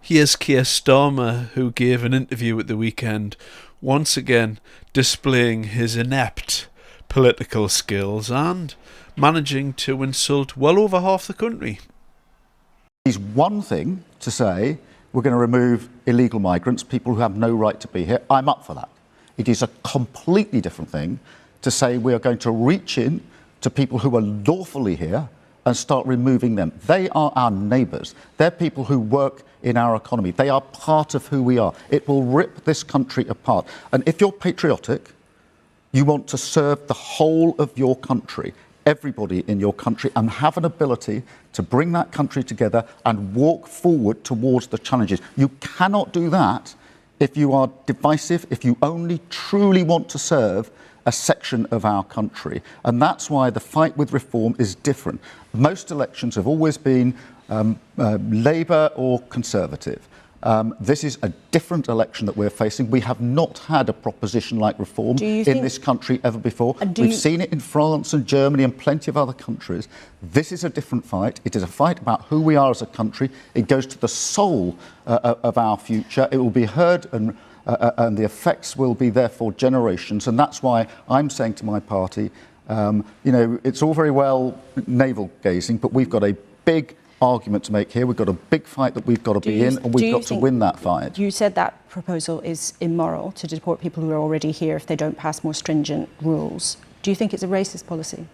Here's Kier Starmer, who gave an interview at the weekend, once again displaying his inept political skills and managing to insult well over half the country. It's one thing to say we're going to remove illegal migrants, people who have no right to be here. I'm up for that. It is a completely different thing to say we are going to reach in to people who are lawfully here and start removing them. They are our neighbours. They're people who work in our economy. They are part of who we are. It will rip this country apart. And if you're patriotic, you want to serve the whole of your country, everybody in your country, and have an ability to bring that country together and walk forward towards the challenges. You cannot do that if you are divisive, if you only truly want to serve a section of our country. And that's why the fight with reform is different. Most elections have always been Labour or Conservative. This is a different election that we're facing. We have not had a proposition like reform in this country ever before. We've seen it in France and Germany and plenty of other countries. This is a different fight. It is a fight about who we are as a country. It goes to the soul of our future. It will be heard and the effects will be there for generations. And that's why I'm saying to my party, it's all very well navel gazing, but we've got a big argument to make here. We've got a big fight that we've got to be in, and we've got to win that fight. You said that proposal is immoral, to deport people who are already here if they don't pass more stringent rules. Do you think it's a racist policy?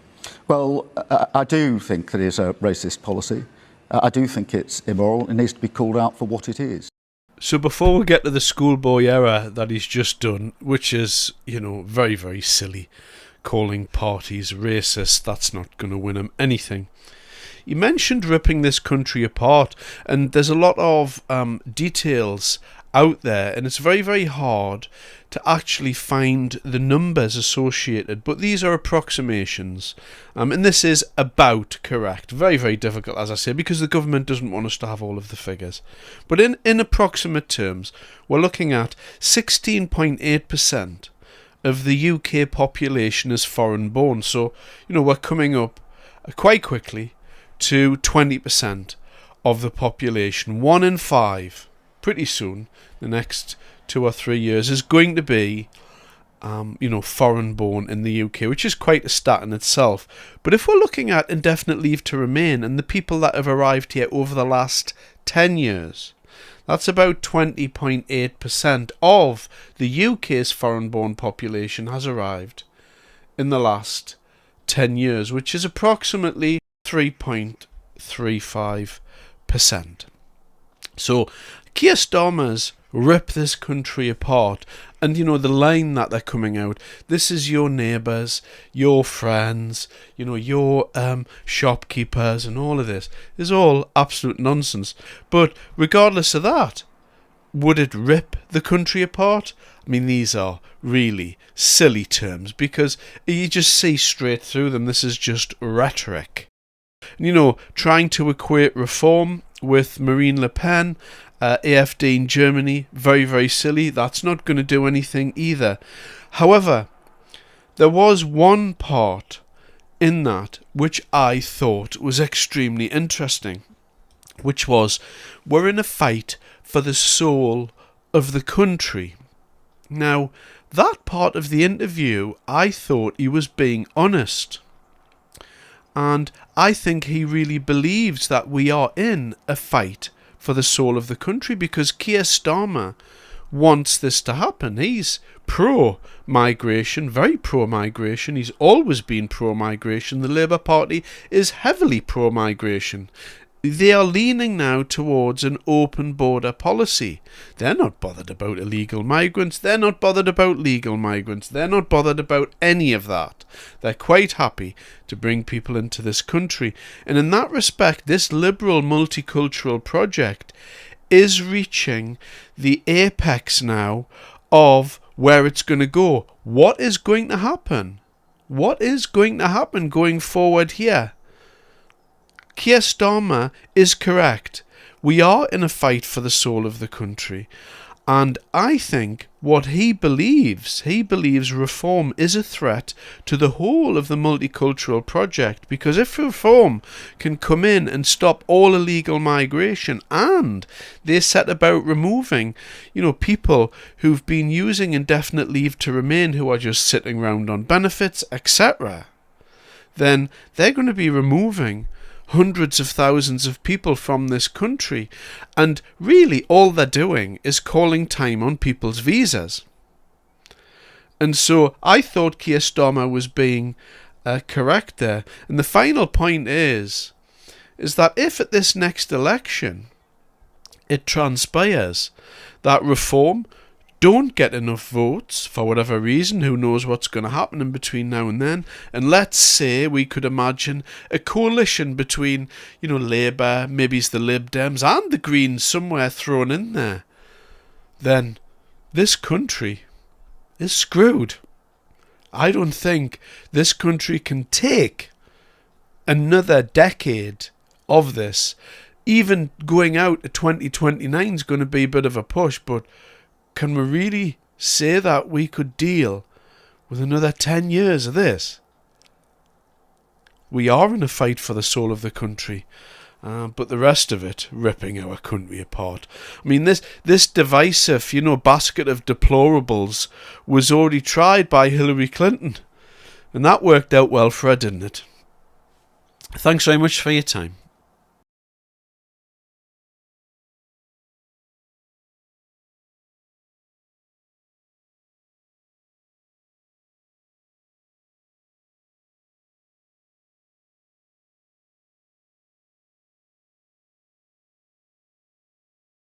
Well, I do think that it is a racist policy. I do think it's immoral. It needs to be called out for what it is. So before we get to the schoolboy error that he's just done, which is, very, very silly, calling parties racist, that's not going to win him anything. You mentioned ripping this country apart, and there's a lot of details out there, and it's very, very hard to actually find the numbers associated, but these are approximations, and this is about correct. Very, very difficult, as I say, because the government doesn't want us to have all of the figures. But in approximate terms, we're looking at 16.8% of the UK population is foreign born, so, we're coming up quite quickly to 20% of the population. 1 in 5, pretty soon, the next 2 or 3 years, is going to be, foreign born in the UK, which is quite a stat in itself. But if we're looking at indefinite leave to remain and the people that have arrived here over the last 10 years, that's about 20.8% of the UK's foreign born population has arrived in the last 10 years, which is approximately 3.35%. So Kier Starmer's rip this country apart, and the line that they're coming out, this is your neighbours, your friends, your shopkeepers, and all of this is all absolute nonsense. But regardless of that, would it rip the country apart? I mean, these are really silly terms because you just see straight through them. This is just rhetoric. Trying to equate reform with Marine Le Pen, AfD in Germany, very, very silly. That's not going to do anything either. However, there was one part in that which I thought was extremely interesting, which was, we're in a fight for the soul of the country. Now, that part of the interview, I thought he was being honest. And I think he really believes that we are in a fight for the soul of the country, because Kier Starmer wants this to happen. He's pro-migration, very pro-migration. He's always been pro-migration. The Labour Party is heavily pro-migration. They are leaning now towards an open border policy. They're not bothered about illegal migrants. They're not bothered about legal migrants. They're not bothered about any of that. They're quite happy to bring people into this country. And in that respect, this liberal multicultural project is reaching the apex now of where it's going to go. What is going to happen? What is going to happen going forward here? Kier Starmer is correct. We are in a fight for the soul of the country. And I think what he believes reform is a threat to the whole of the multicultural project, because if reform can come in and stop all illegal migration, and they set about removing, people who've been using indefinite leave to remain, who are just sitting around on benefits, etc., then they're going to be removing hundreds of thousands of people from this country, and really all they're doing is calling time on people's visas. And so I thought Kier Starmer was being correct there. And the final point is that if at this next election it transpires that reform don't get enough votes for whatever reason, who knows what's going to happen in between now and then, and let's say we could imagine a coalition between, Labour, maybe it's the Lib Dems and the Greens somewhere thrown in there, then this country is screwed. I don't think this country can take another decade of this. Even going out to 2029 is going to be a bit of a push, but can we really say that we could deal with another 10 years of this? We are in a fight for the soul of the country, but the rest of it, ripping our country apart. I mean, this divisive, basket of deplorables was already tried by Hillary Clinton, and that worked out well for her, didn't it? Thanks very much for your time.